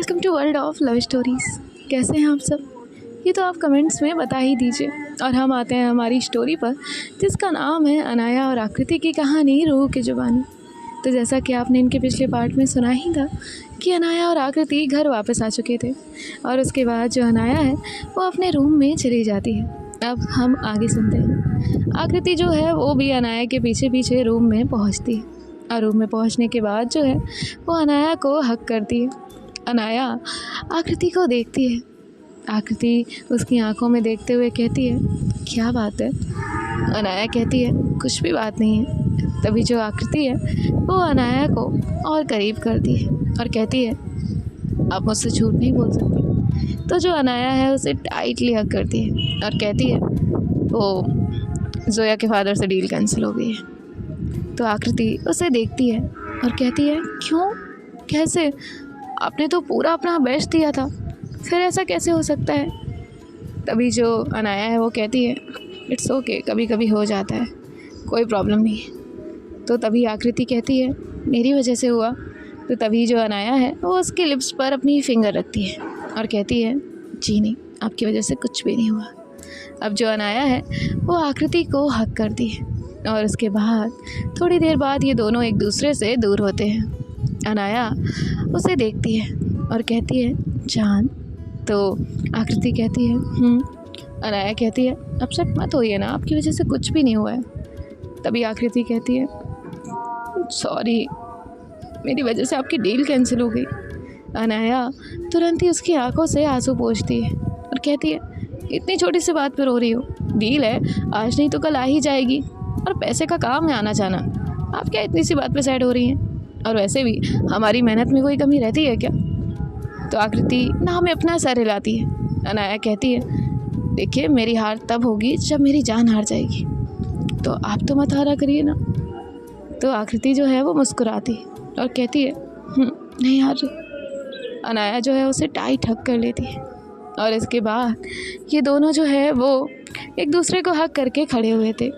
Welcome to world of love stories. कैसे हैं आप सब? ये तो आप कमेंट्स में बता ही दीजिए। और हम आते हैं हमारी स्टोरी पर, जिसका नाम है अनाया और आकृति की कहानी रूह की जुबानी। तो जैसा कि आपने इनके पिछले पार्ट में सुना ही था कि अनाया और आकृति घर वापस आ चुके थे और उसके बाद जो अनाया है वो अपने रूम में चली जाती है। अब हम आगे सुनते हैं। आकृति जो है वो भी अनाया के पीछे पीछे रूम में पहुंचती है और रूम में पहुंचने के बाद जो है वो अनाया को हक करती है। अनाया आकृति को देखती है। आकृति उसकी आंखों में देखते हुए कहती है, क्या बात है? अनाया कहती है, कुछ भी बात नहीं है। तभी जो आकृति है वो अनाया को और करीब करती है और कहती है, आप मुझसे झूठ नहीं बोल सकती। तो जो अनाया है उसे टाइटली हग करती है और कहती है, वो जोया के फादर से डील कैंसिल हो गई है। तो आकृति उसे देखती है और कहती है, क्यों? कैसे? आपने तो पूरा अपना बेस्ट दिया था, फिर ऐसा कैसे हो सकता है? तभी जो अनाया है वो कहती है, इट्स ओके, कभी कभी हो जाता है, कोई प्रॉब्लम नहीं है। तो तभी आकृति कहती है, मेरी वजह से हुआ। तो तभी जो अनाया है वो उसके लिप्स पर अपनी फिंगर रखती है और कहती है, जी नहीं, आपकी वजह से कुछ भी नहीं हुआ। अब जो अनाया है वो आकृति को हक करती है और उसके बाद थोड़ी देर बाद ये दोनों एक दूसरे से दूर होते हैं। अनाया उसे देखती है और कहती है, जान। तो आकृति कहती है, अनाया कहती है, अपसेट मत होइए ना, आपकी वजह से कुछ भी नहीं हुआ है। तभी आकृति कहती है, सॉरी, मेरी वजह से आपकी डील कैंसिल हो गई। अनाया तुरंत ही उसकी आंखों से आंसू पोंछती है और कहती है, इतनी छोटी सी बात पर रो रही हो? डील है, आज नहीं तो कल आ ही जाएगी और पैसे का काम है आना जाना। आप क्या इतनी सी बात पे सैड हो रही हैं? और वैसे भी हमारी मेहनत में कोई कमी रहती है क्या? तो आकृति ना हमें अपना सर हिलाती है। अनाया कहती है, देखिए, मेरी हार तब होगी जब मेरी जान हार जाएगी, तो आप तो मत हारा करिए ना। तो आकृति जो है वो मुस्कुराती है और कहती है, नहीं हार रही। अनाया जो है उसे टाइट हक कर लेती है और इसके बाद ये दोनों जो है वो एक दूसरे को हक करके खड़े हुए थे।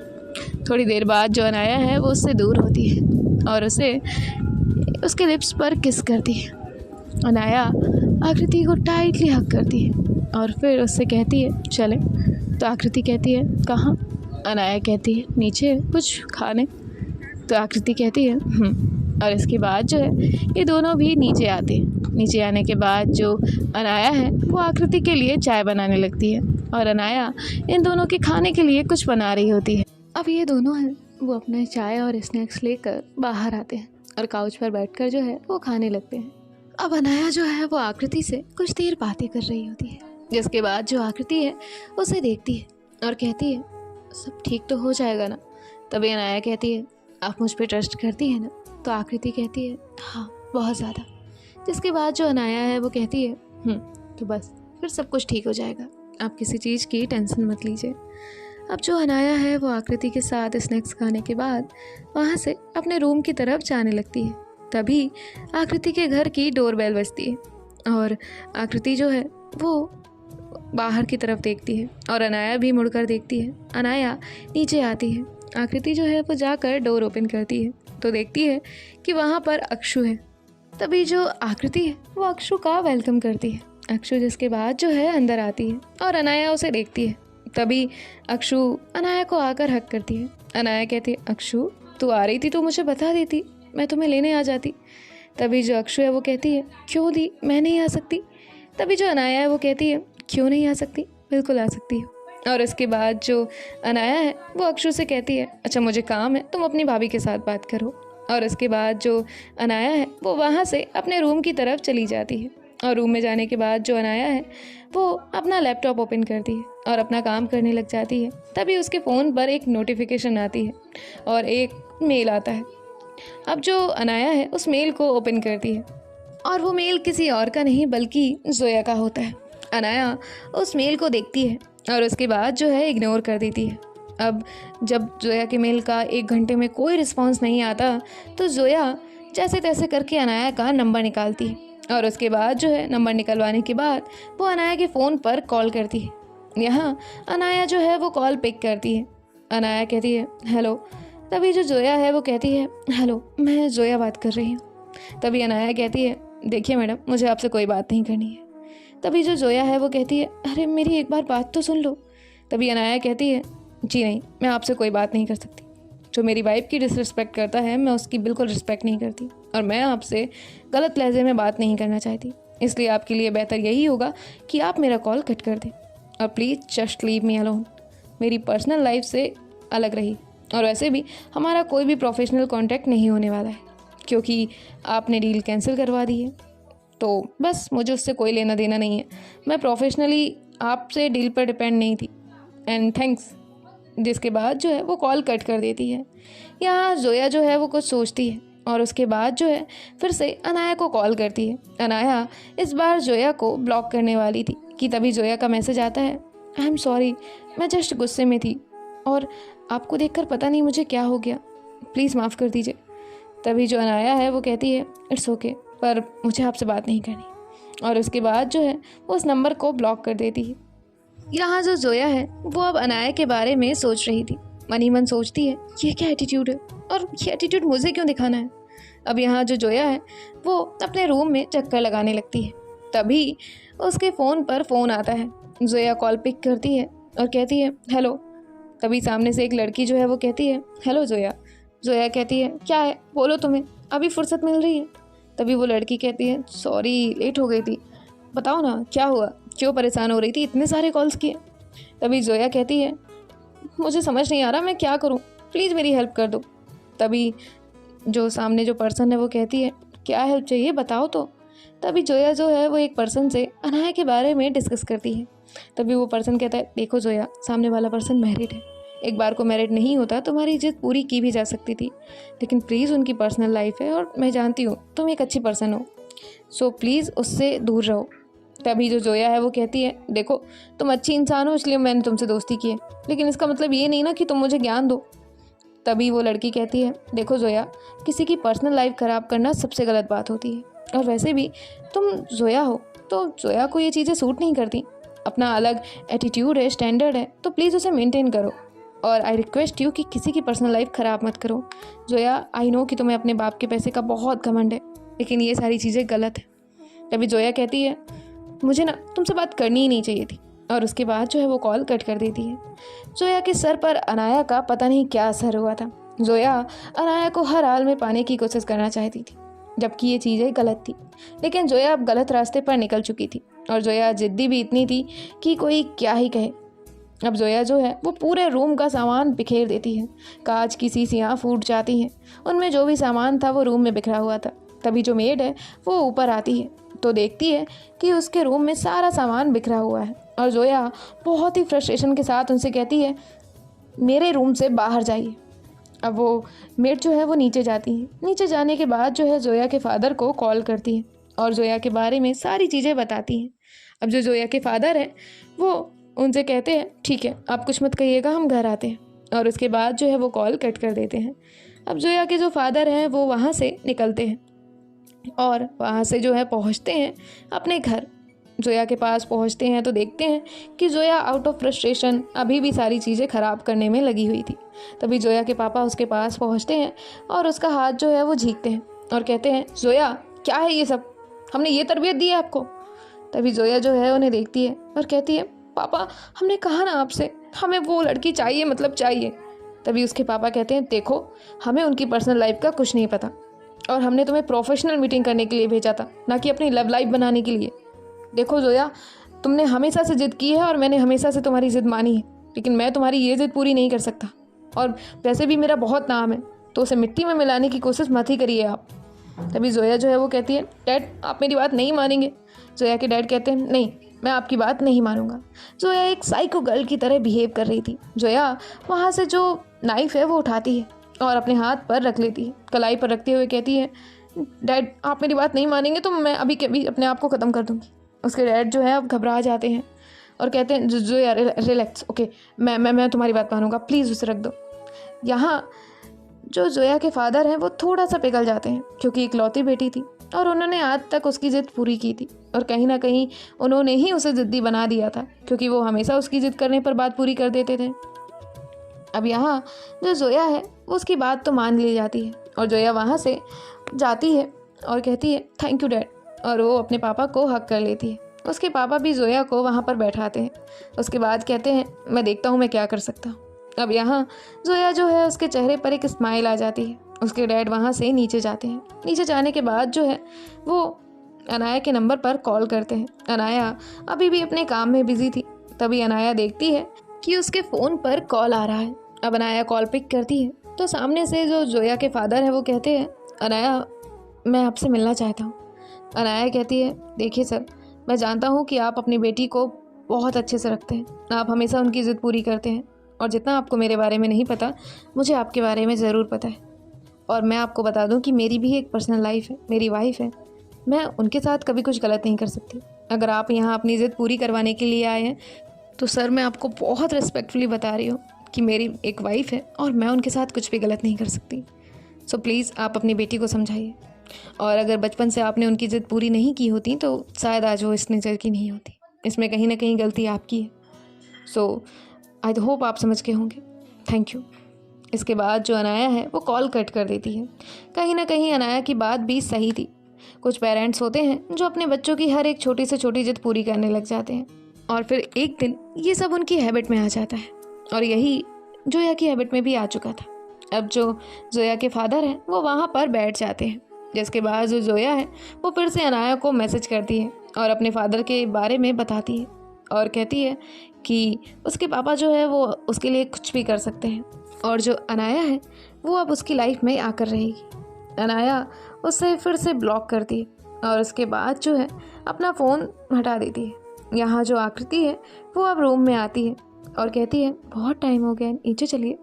थोड़ी देर बाद जो अनाया है वो उससे दूर होती है और उसे उसके लिप्स पर किस करती है। अनाया आकृति को टाइटली हक करती है और फिर उससे कहती है, चले। तो आकृति कहती है, कहाँ? अनाया कहती है, नीचे कुछ खाने। तो आकृति कहती है, और इसके बाद जो है ये दोनों भी नीचे आते हैं। नीचे आने के बाद जो अनाया है वो आकृति के लिए चाय बनाने लगती है और अनाया इन दोनों के खाने के लिए कुछ बना रही होती है। अब ये दोनों हैं वो अपने चाय और स्नैक्स लेकर बाहर आते हैं और काउच पर बैठकर जो है वो खाने लगते हैं। अब अनाया जो है वो आकृति से कुछ देर बातें कर रही होती है, जिसके बाद जो आकृति है उसे देखती है और कहती है, सब ठीक तो हो जाएगा ना? तभी अनाया कहती है, आप मुझ पर ट्रस्ट करती है ना? तो आकृति कहती है, हाँ, बहुत ज़्यादा। जिसके बाद जो अनाया है वो कहती है, तो बस फिर सब कुछ ठीक हो जाएगा, आप किसी चीज़ की टेंशन मत लीजिए। अब जो अनाया है वो आकृति के साथ स्नैक्स खाने के बाद वहाँ से अपने रूम की तरफ जाने लगती है। तभी आकृति के घर की डोरबेल बजती है और आकृति जो है वो बाहर की तरफ देखती है और अनाया भी मुड़कर देखती है। अनाया नीचे आती है। आकृति जो है वो जाकर डोर ओपन करती है तो देखती है कि वहाँ पर अक्षु है। तभी जो आकृति है वो अक्षु का वेलकम करती है। अक्षु जिसके बाद जो है अंदर आती है और अनाया उसे देखती है। तभी अक्षु अनाया को आकर हक करती है। अनाया कहती है, अक्षु, तू आ रही थी तो मुझे बता देती, मैं तुम्हें लेने आ जाती। तभी जो अक्षु है वो कहती है, क्यों दी, मैं नहीं आ सकती? तभी जो अनाया है वो कहती है, क्यों नहीं आ सकती, बिल्कुल आ सकती है। और इसके बाद जो अनाया है वो अक्षु से कहती है, अच्छा मुझे काम है, तुम अपनी भाभी के साथ बात करो। और इसके बाद जो अनाया है वो वहाँ से अपने रूम की तरफ चली जाती है और रूम में जाने के बाद जो अनाया है वो अपना लैपटॉप ओपन करती है और अपना काम करने लग जाती है। तभी उसके फ़ोन पर एक नोटिफिकेशन आती है और एक मेल आता है। अब जो अनाया है उस मेल को ओपन करती है और वो मेल किसी और का नहीं बल्कि जोया का होता है। अनाया उस मेल को देखती है और उसके बाद जो है इग्नोर कर देती है। अब जब जोया के मेल का 1 घंटे में कोई रिस्पांस नहीं आता तो जोया जैसे तैसे करके अनाया का नंबर निकालती है और उसके बाद जो है नंबर निकलवाने के बाद वो अनाया के फ़ोन पर कॉल करती है। यहाँ अनाया जो है वो कॉल पिक करती है। अनाया कहती है, हेलो। तभी जो जोया है वो कहती है, हेलो, मैं जोया बात कर रही हूँ। तभी अनाया कहती है, देखिए मैडम, मुझे आपसे कोई बात नहीं करनी है। तभी जो जोया है वो कहती है, अरे मेरी एक बार बात तो सुन लो। तभी अनाया कहती है, जी नहीं, मैं आपसे कोई बात नहीं कर सकती। जो मेरी वाइफ की डिसरिस्पेक्ट करता है, मैं उसकी बिल्कुल रिस्पेक्ट नहीं करती, और मैं आपसे गलत लहजे में बात नहीं करना चाहती। इसलिए आपके लिए बेहतर यही होगा कि आप मेरा कॉल कट कर दें और please just leave me alone. मेरी पर्सनल लाइफ से अलग रही, और वैसे भी हमारा कोई भी प्रोफेशनल कॉन्टैक्ट नहीं होने वाला है, क्योंकि आपने डील कैंसिल करवा दी है। तो बस मुझे उससे कोई लेना देना नहीं है। मैं प्रोफेशनली आपसे डील पर डिपेंड नहीं थी, एंड थैंक्स। जिसके बाद जो है वो कॉल कट कर देती है। यहाँ जोया जो है वो कुछ सोचती है, और उसके बाद जो है फिर से अनाया को कॉल करती है। अनाया इस बार जोया को ब्लॉक करने वाली थी कि तभी जोया का मैसेज आता है, आई एम सॉरी, मैं जस्ट गुस्से में थी और आपको देखकर पता नहीं मुझे क्या हो गया, प्लीज़ माफ़ कर दीजिए। तभी जो अनाया है वो कहती है, इट्स ओके, पर मुझे आपसे बात नहीं करनी, और उसके बाद जो है वो उस नंबर को ब्लॉक कर देती है। यहाँ जो जोया है वो अब अनाया के बारे में सोच रही थी। मन ही मन सोचती है, ये क्या एटीट्यूड है, और ये एटीट्यूड मुझे क्यों दिखाना है। अब यहाँ जो जोया है वो अपने रूम में चक्कर लगाने लगती है। तभी उसके फ़ोन पर फ़ोन आता है। जोया कॉल पिक करती है और कहती है, हेलो। तभी सामने से एक लड़की जो है वो कहती है, हेलो जोया। जोया कहती है, क्या है, बोलो, तुम्हें अभी फुर्सत मिल रही है। तभी वो लड़की कहती है, सॉरी, लेट हो गई थी, बताओ ना क्या हुआ, क्यों परेशान हो रही थी, इतने सारे कॉल्स किए। तभी जोया कहती है, मुझे समझ नहीं आ रहा मैं क्या करूं, प्लीज़ मेरी हेल्प कर दो। तभी जो सामने जो पर्सन है वो कहती है, क्या हेल्प चाहिए, बताओ तो। तभी जोया जो है वो एक पर्सन से अनाया के बारे में डिस्कस करती है। तभी वो पर्सन कहता है, देखो जोया, सामने वाला पर्सन मैरिड है, एक बार को मैरिड नहीं होता तुम्हारी इज्जत पूरी की भी जा सकती थी, लेकिन प्लीज़ उनकी पर्सनल लाइफ है, और मैं जानती हूँ तुम एक अच्छी पर्सन हो, सो प्लीज़ उससे दूर रहो। तभी जो जोया है वो कहती है, देखो तुम अच्छी इंसान हो इसलिए मैंने तुमसे दोस्ती की है, लेकिन इसका मतलब ये नहीं ना कि तुम मुझे ज्ञान दो। तभी वो लड़की कहती है, देखो जोया, किसी की पर्सनल लाइफ ख़राब करना सबसे गलत बात होती है, और वैसे भी तुम जोया हो तो जोया को ये चीज़ें सूट नहीं करती। अपना अलग एटीट्यूड है, स्टैंडर्ड है, तो प्लीज़ उसे मेंटेन करो, और आई रिक्वेस्ट यू कि किसी की पर्सनल लाइफ ख़राब मत करो। जोया, आई नो कि तुम्हें अपने बाप के पैसे का बहुत घमंड है, लेकिन ये सारी चीज़ें गलत है। तभी जोया कहती है, मुझे ना तुमसे बात करनी ही नहीं चाहिए थी, और उसके बाद जो है वो कॉल कट कर देती है। जोया के सर पर अनाया का पता नहीं क्या असर हुआ था। जोया अनाया को हर हाल में पाने की कोशिश करना चाहती थी, जबकि ये चीज़ें गलत थी, लेकिन जोया अब गलत रास्ते पर निकल चुकी थी, और जोया जिद्दी भी इतनी थी कि कोई क्या ही कहे। अब जोया जो है वो पूरे रूम का सामान बिखेर देती है। कांच की शीशियाँ फूट जाती हैं, उनमें जो भी सामान था वो रूम में बिखरा हुआ था। तभी जो मेड है वो ऊपर आती है तो देखती है कि उसके रूम में सारा सामान बिखरा हुआ है, और जोया बहुत ही फ्रस्ट्रेशन के साथ उनसे कहती है, मेरे रूम से बाहर जाइए। अब वो मेड जो है वो नीचे जाती है। नीचे जाने के बाद जो है जोया के फादर को कॉल करती है और जोया के बारे में सारी चीज़ें बताती हैं। अब जो जोया के फादर हैं वो उनसे कहते हैं, ठीक है, आप कुछ मत कहिएगा, हम घर आते हैं, और उसके बाद जो है वो कॉल कट कर देते हैं। अब जोया के जो फादर हैं वो वहाँ से निकलते हैं और वहाँ से जो है पहुँचते हैं अपने घर। जोया के पास पहुँचते हैं तो देखते हैं कि जोया आउट ऑफ फ्रस्ट्रेशन अभी भी सारी चीज़ें ख़राब करने में लगी हुई थी। तभी जोया के पापा उसके पास पहुँचते हैं और उसका हाथ जो है वो झीकते हैं और कहते हैं, जोया क्या है ये सब, हमने ये तरबियत दी है आपको। तभी जोया जो है उन्हें देखती है और कहती है, पापा हमने कहा ना आपसे, हमें वो लड़की चाहिए, मतलब चाहिए। तभी उसके पापा कहते हैं, देखो हमें उनकी पर्सनल लाइफ का कुछ नहीं पता, और हमने तुम्हें प्रोफेशनल मीटिंग करने के लिए भेजा था, ना कि अपनी लव लाइफ बनाने के लिए। देखो जोया, तुमने हमेशा से जिद की है और मैंने हमेशा से तुम्हारी जिद मानी है, लेकिन मैं तुम्हारी ये जिद पूरी नहीं कर सकता, और वैसे भी मेरा बहुत नाम है, तो उसे मिट्टी में मिलाने की कोशिश मत ही करिए आप। तभी जोया जो है वो कहती है, डैड आप मेरी बात नहीं मानेंगे। जोया के डैड कहते हैं, नहीं मैं आपकी बात नहीं मानूंगा। जोया एक साइको गर्ल की तरह बिहेव कर रही थी। जोया वहाँ से जो नाइफ है वो उठाती है और अपने हाथ पर रख लेती है, कलाई पर रखते हुए कहती है, डैड आप मेरी बात नहीं मानेंगे तो मैं अभी के अभी अपने आप को ख़त्म कर दूँगी। उसके डैड जो है अब घबरा जाते हैं और कहते हैं, जोया रिलैक्स, ओके मैं तुम्हारी बात मानूंगा, प्लीज़ उसे रख दो। यहाँ जो जोया के फादर हैं वो थोड़ा सा पिघल जाते हैं, क्योंकि इकलौती बेटी थी और उन्होंने आज तक उसकी ज़िद पूरी की थी, और कहीं ना कहीं उन्होंने ही उसे ज़िद्दी बना दिया था, क्योंकि वो हमेशा उसकी ज़िद करने पर बात पूरी कर देते थे। अब यहाँ जो जोया है वो उसकी बात तो मान ली जाती है, और जोया वहाँ से जाती है और कहती है, थैंक यू डैड, और वो अपने पापा को हक कर लेती है। उसके पापा भी जोया को वहाँ पर बैठाते हैं। उसके बाद कहते हैं, मैं देखता हूँ मैं क्या कर सकता हूँ। अब यहाँ जोया जो है उसके चेहरे पर एक स्माइल आ जाती है। उसके डैड वहाँ से नीचे जाते हैं। नीचे जाने के बाद जो है वो अनाया के नंबर पर कॉल करते हैं। अनाया अभी भी अपने काम में बिजी थी। तभी अनाया देखती है कि उसके फ़ोन पर कॉल आ रहा है। अब अनाया कॉल पिक करती है तो सामने से जो जोया के फादर है वो कहते हैं, अनाया मैं आपसे मिलना चाहता हूँ। अनाया कहती है, देखिए सर, मैं जानता हूँ कि आप अपनी बेटी को बहुत अच्छे से रखते हैं, आप हमेशा उनकी ज़िद पूरी करते हैं और जितना आपको मेरे बारे में नहीं पता मुझे आपके बारे में ज़रूर पता है। और मैं आपको बता दूं कि मेरी भी एक पर्सनल लाइफ है, मेरी वाइफ है, मैं उनके साथ कभी कुछ गलत नहीं कर सकती। अगर आप यहाँ अपनी ज़िद पूरी करवाने के लिए आए हैं तो सर मैं आपको बहुत रिस्पेक्टफुली बता रही हूँ कि मेरी एक वाइफ है और मैं उनके साथ कुछ भी गलत नहीं कर सकती। सो प्लीज़ आप अपनी बेटी को समझाइए। और अगर बचपन से आपने उनकी ज़िद पूरी नहीं की होती तो शायद आज वो इस नेचर की नहीं होती। इसमें कहीं ना कहीं गलती आपकी है। सो आई होप आप समझ के होंगे। Thank you. इसके बाद जो अनाया है वो कॉल कट कर देती है। कहीं ना कहीं अनाया की बात भी सही थी। कुछ पेरेंट्स होते हैं जो अपने बच्चों की हर एक छोटी से छोटी जिद पूरी करने लग जाते हैं और फिर एक दिन ये सब उनकी हैबिट में आ जाता है। और यही जोया की हैबिट में भी आ चुका था। अब जो जोया के फादर हैं वो वहाँ पर बैठ जाते हैं, जिसके बाद जो जोया है वो फिर से अनाया को मैसेज करती है और अपने फादर के बारे में बताती है और कहती है कि उसके पापा जो है वो उसके लिए कुछ भी कर सकते हैं और जो अनाया है वो अब उसकी लाइफ में आकर रहेगी। अनाया उससे फिर से ब्लॉक करती है और उसके बाद जो है अपना फ़ोन हटा देती है। यहाँ जो आकृति है वो अब रूम में आती है और कहती है, बहुत टाइम हो गया, नीचे चलिए।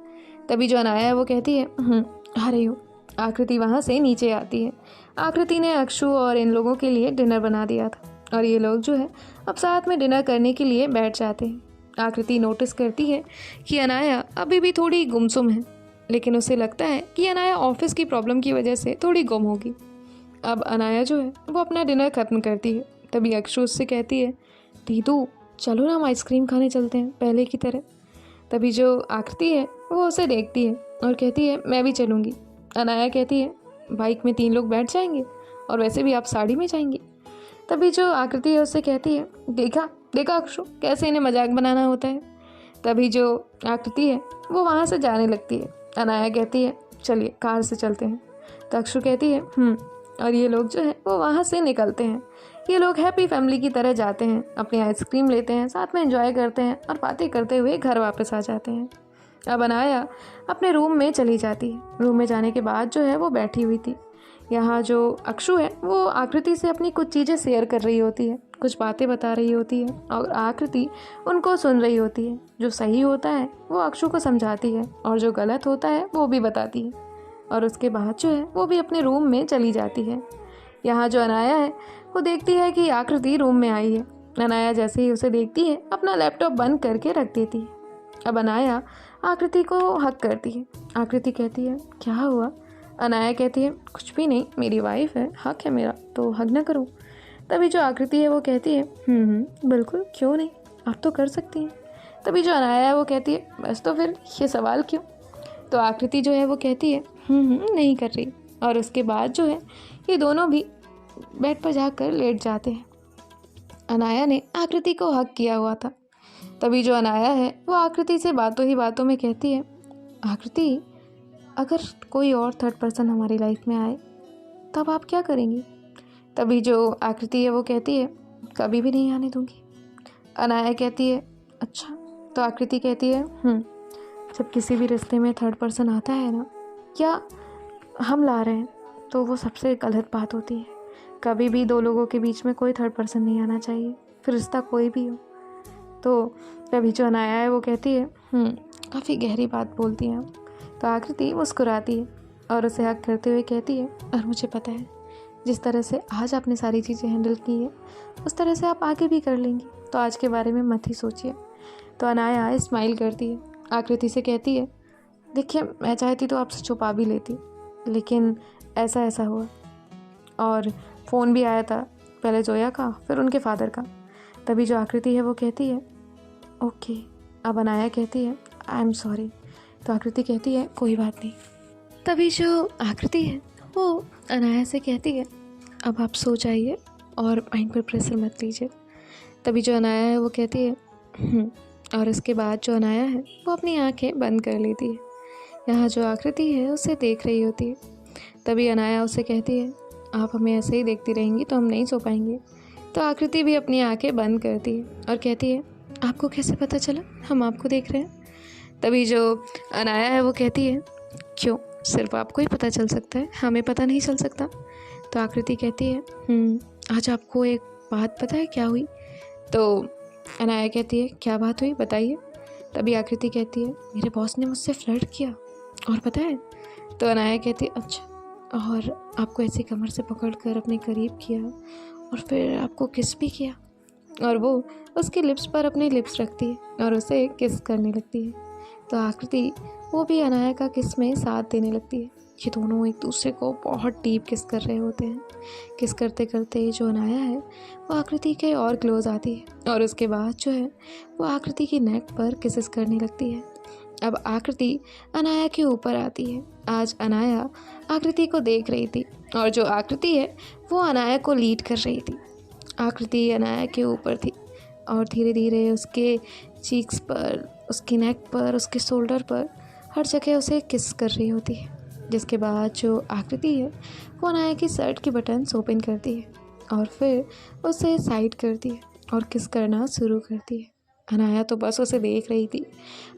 तभी जो अनाया है वो कहती है, आ रही हूँ। आकृति वहाँ से नीचे आती है। आकृति ने अक्षु और इन लोगों के लिए डिनर बना दिया था और ये लोग जो है अब साथ में डिनर करने के लिए बैठ जाते हैं। आकृति नोटिस करती है कि अनाया अभी भी थोड़ी गुमसुम है, लेकिन उसे लगता है कि अनाया ऑफिस की प्रॉब्लम की वजह से थोड़ी गुम होगी। अब अनाया जो है वो अपना डिनर ख़त्म करती है। तभी अक्षु उससे कहती है, दीदू चलो ना हम आइसक्रीम खाने चलते हैं पहले की तरह। तभी जो आकृति है वो उसे देखती है और कहती है, मैं भी चलूँगी। अनाया कहती है, बाइक में 3 लोग बैठ जाएंगे और वैसे भी आप साड़ी में जाएंगी। तभी जो आकृति है उससे कहती है, देखा देखा अक्षु, कैसे इन्हें मजाक बनाना होता है। तभी जो आकृति है वो वहाँ से जाने लगती है। अनाया कहती है, चलिए कार से चलते हैं। तो अक्षु कहती है और ये लोग जो है वो वहाँ से निकलते हैं। ये लोग हैप्पी फैमिली की तरह जाते हैं, अपनी आइसक्रीम लेते हैं, साथ में एंजॉय करते हैं और बातें करते हुए घर वापस आ जाते हैं। अब अनाया अपने रूम में चली जाती है। रूम में जाने के बाद जो है वो बैठी हुई थी। यहाँ जो अक्षु है वो आकृति से अपनी कुछ चीज़ें शेयर कर रही होती है, कुछ बातें बता रही होती है और आकृति उनको सुन रही होती है। जो सही होता है वो अक्षु को समझाती है और जो गलत होता है वो भी बताती है और उसके बाद जो है वो भी अपने रूम में चली जाती है। यहाँ जो अनाया है वो देखती है कि आकृति रूम में आई है। अनाया जैसे ही उसे देखती है अपना लैपटॉप बंद करके रख देती है। अब अनाया आकृति को हक करती है। आकृति कहती है, क्या हुआ? अनाया कहती है, कुछ भी नहीं, मेरी वाइफ है, हक है मेरा, तो हक ना करूं। तभी जो आकृति है वो कहती है, बिल्कुल, क्यों नहीं, आप तो कर सकती हैं। तभी जो अनाया है वो कहती है, बस तो फिर ये सवाल क्यों? तो आकृति जो है वो कहती है, नहीं कर रही। और उसके बाद जो है ये दोनों भी बेड पर जाकर लेट जाते हैं। अनाया ने आकृति को हक किया हुआ था। तभी जो अनाया है वो आकृति से बातों ही बातों में कहती है, आकृति, अगर कोई और थर्ड पर्सन हमारी लाइफ में आए तब आप क्या करेंगी? तभी जो आकृति है वो कहती है, कभी भी नहीं आने दूंगी। अनाया कहती है, अच्छा। तो आकृति कहती है, जब किसी भी रिश्ते में थर्ड पर्सन आता है ना, या हम ला रहे हैं, तो वो सबसे गलत बात होती है। कभी भी 2 लोगों के बीच में कोई थर्ड पर्सन नहीं आना चाहिए, फिर रिश्ता कोई भी हो। तो तभी जो अनाया है वो कहती है, काफ़ी गहरी बात बोलती हैं आप। तो आकृति मुस्कुराती है और उसे हक करते हुए कहती है, और मुझे पता है जिस तरह से आज आपने सारी चीज़ें हैंडल की है उस तरह से आप आगे भी कर लेंगी, तो आज के बारे में मत ही सोचिए। तो अनाया स्माइल करती है, आकृति से कहती है, देखिए मैं चाहती तो आपसे छुपा भी लेती, लेकिन ऐसा हुआ। और फ़ोन भी आया था, पहले जोया का फिर उनके फादर का। तभी जो आकृति है वो कहती है, ओके। अब अनाया कहती है, आई एम सॉरी। तो आकृति कहती है, कोई बात नहीं। तभी जो आकृति है वो अनाया से कहती है, अब आप सो जाइए, और माइंड पर प्रेशर मत लीजिए। तभी जो अनाया है वो कहती है और उसके बाद जो अनाया है वो अपनी आंखें बंद कर लेती है। यहाँ जो आकृति है उसे देख रही होती है। तभी अनाया उसे कहती है, आप हमें ऐसे ही देखती रहेंगी तो हम नहीं सो पाएंगे। तो आकृति भी अपनी आंखें बंद करती है और कहती है, आपको कैसे पता चला हम आपको देख रहे हैं? तभी जो अनाया है वो कहती है, क्यों, सिर्फ आपको ही पता चल सकता है, हमें पता नहीं चल सकता? तो आकृति कहती है, आज आपको एक बात पता है क्या हुई? तो अनाया कहती है, क्या बात हुई, बताइए। तभी आकृति कहती है, मेरे बॉस ने मुझसे फ्लर्ट किया और पता है। तो अनाया कहती है, अच्छा, और आपको ऐसे कमर से पकड़कर अपने करीब किया और फिर आपको किस भी किया? और वो उसके लिप्स पर अपने लिप्स रखती है और उसे किस करने लगती है। तो आकृति वो भी अनाया का किस में साथ देने लगती है। ये दोनों एक दूसरे को बहुत डीप किस कर रहे होते हैं। किस करते करते जो अनाया है वो आकृति के और क्लोज आती है और उसके बाद जो है वो आकृति की नेक पर किसेस करने लगती है। अब आकृति अनाया के ऊपर आती है। आज अनाया आकृति को देख रही थी और जो आकृति है वो अनाया को लीड कर रही थी। आकृति अनाया के ऊपर थी और धीरे धीरे उसके चीक्स पर, उसकी नेक पर, उसके शोल्डर पर, हर जगह उसे किस कर रही होती है। जिसके बाद जो आकृति है वो अनाया की शर्ट की बटन्स ओपन करती है और फिर उसे साइड करती है और किस करना शुरू करती है। अनाया तो बस उसे देख रही थी।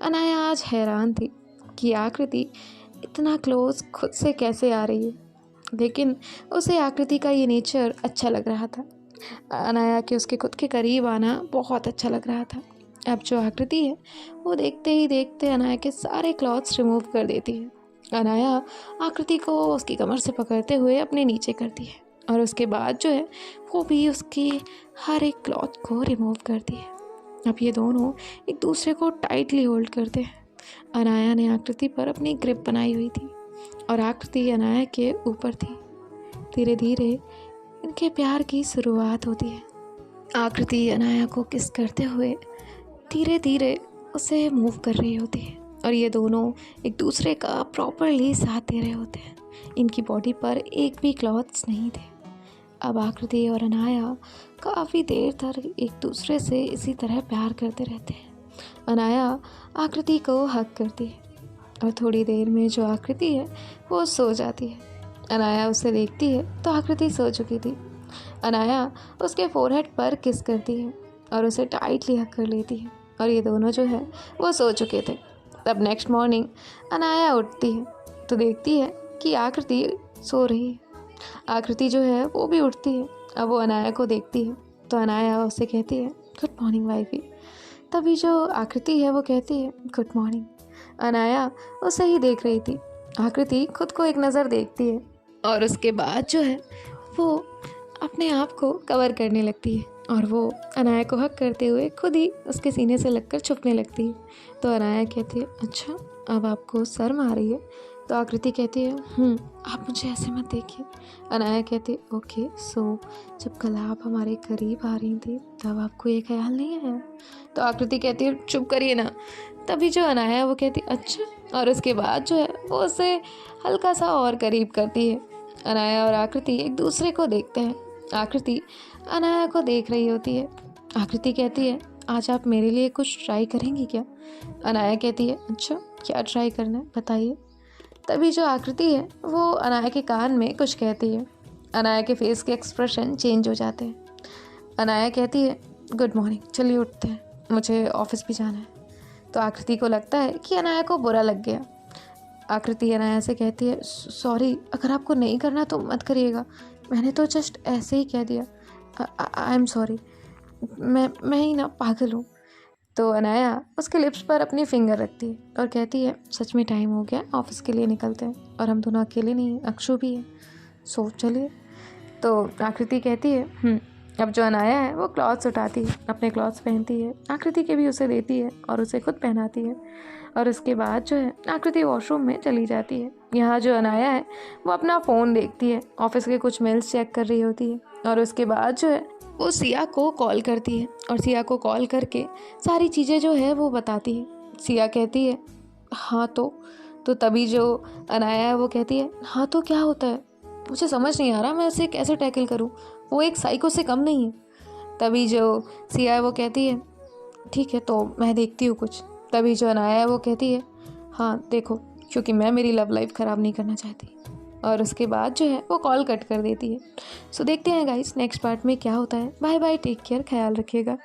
अनाया आज हैरान थी कि आकृति इतना क्लोज खुद से कैसे आ रही है, लेकिन उसे आकृति का ये नेचर अच्छा लग रहा था। अनाया के उसके खुद के करीब आना बहुत अच्छा लग रहा था। अब जो आकृति है वो देखते ही देखते अनाया के सारे क्लॉथ्स रिमूव कर देती है। अनाया आकृति को उसकी कमर से पकड़ते हुए अपने नीचे करती है और उसके बाद जो है वो भी उसकी हर एक क्लॉथ को रिमूव करती है। अब ये दोनों एक दूसरे को टाइटली होल्ड करते हैं। अनाया ने आकृति पर अपनी ग्रिप बनाई हुई थी और आकृति अनाया के ऊपर थी। धीरे धीरे इनके प्यार की शुरुआत होती है। आकृति अनाया को किस करते हुए धीरे धीरे उसे मूव कर रही होती है और ये दोनों एक दूसरे का प्रॉपरली साथ दे रहे होते हैं। इनकी बॉडी पर एक भी क्लॉथ्स नहीं थे। अब आकृति और अनाया काफ़ी देर तक एक दूसरे से इसी तरह प्यार करते रहते हैं। अनाया आकृति को हग करती है और थोड़ी देर में जो आकृति है वो सो जाती है। अनाया उसे देखती है तो आकृति सो चुकी थी। अनाया उसके फोरहेड पर किस करती है और उसे टाइटली हग कर लेती है और ये दोनों जो है वो सो चुके थे। तब नेक्स्ट मॉर्निंग अनाया उठती है तो देखती है कि आकृति सो रही है। आकृति जो है वो भी उठती है। अब वो अनाया को देखती है तो अनाया उससे कहती है, गुड मॉर्निंग वाइफी। तभी जो आकृति है वो कहती है, गुड मॉर्निंग। अनाया उसे ही देख रही थी। आकृति खुद को एक नज़र देखती है और उसके बाद जो है वो अपने आप को कवर करने लगती है और वो अनाया को हक करते हुए खुद ही उसके सीने से लगकर छुपने लगती है। तो अनाया कहती है, अच्छा अब आपको शर्म आ रही है? तो आकृति कहती है, आप मुझे ऐसे मत देखिए। अनाया कहती है, ओके, सो जब कल आप हमारे करीब आ रही थी तब आपको ये ख्याल नहीं आया? तो आकृति कहती है, चुप करिए ना। तभी जो अनाया वो कहती है, अच्छा, और उसके बाद जो है वो उसे हल्का सा और करीब करती है। अनाया और आकृति एक दूसरे को देखते हैं। आकृति अनाया को देख रही होती है। आकृति कहती है, आज आप मेरे लिए कुछ ट्राई करेंगी क्या? अनाया कहती है, अच्छा, क्या ट्राई करना है बताइए। तभी जो आकृति है वो अनाया के कान में कुछ कहती है। अनाया के फेस के एक्सप्रेशन चेंज हो जाते हैं। अनाया कहती है, गुड मॉर्निंग, चलिए उठते हैं, मुझे ऑफिस भी जाना है। तो आकृति को लगता है कि अनाया को बुरा लग गया। आकृति अनाया से कहती है, सॉरी, अगर आपको नहीं करना तो मत करिएगा, मैंने तो जस्ट ऐसे ही कह दिया, आई एम सॉरी, मैं ही ना पागल हूँ। तो अनाया उसके लिप्स पर अपनी फिंगर रखती है और कहती है, सच में टाइम हो गया, ऑफिस के लिए निकलते हैं, और हम दोनों अकेले नहीं हैं, अक्षु भी है, सो चलिए। तो आकृति कहती है, अब जो अनाया है वो क्लॉथ्स उठाती है, अपने क्लॉथ्स पहनती है, आकृति के भी उसे देती है और उसे खुद पहनाती है और उसके बाद जो है आकृति वॉशरूम में चली जाती है। यहाँ जो अनाया है वो अपना फ़ोन देखती है, ऑफिस के कुछ मेल्स चेक कर रही होती है और उसके बाद जो है वो सिया को कॉल करती है और सिया को कॉल करके सारी चीज़ें जो है वो बताती है। सिया कहती है, हाँ तो तभी जो अनाया है वो कहती है, हाँ तो क्या होता है, मुझे समझ नहीं आ रहा मैं इसे कैसे टैकल करूँ, वो एक साइको से कम नहीं है। तभी जो सिया है वो कहती है ठीक है तो मैं देखती हूँ कुछ। तभी जो अनाया है वो कहती है हाँ देखो, क्योंकि मैं मेरी लव लाइफ ख़राब नहीं करना चाहती। और उसके बाद जो है वो कॉल कट कर देती है। सो देखते हैं गाइस नेक्स्ट पार्ट में क्या होता है। बाय बाय, टेक केयर, ख्याल रखिएगा।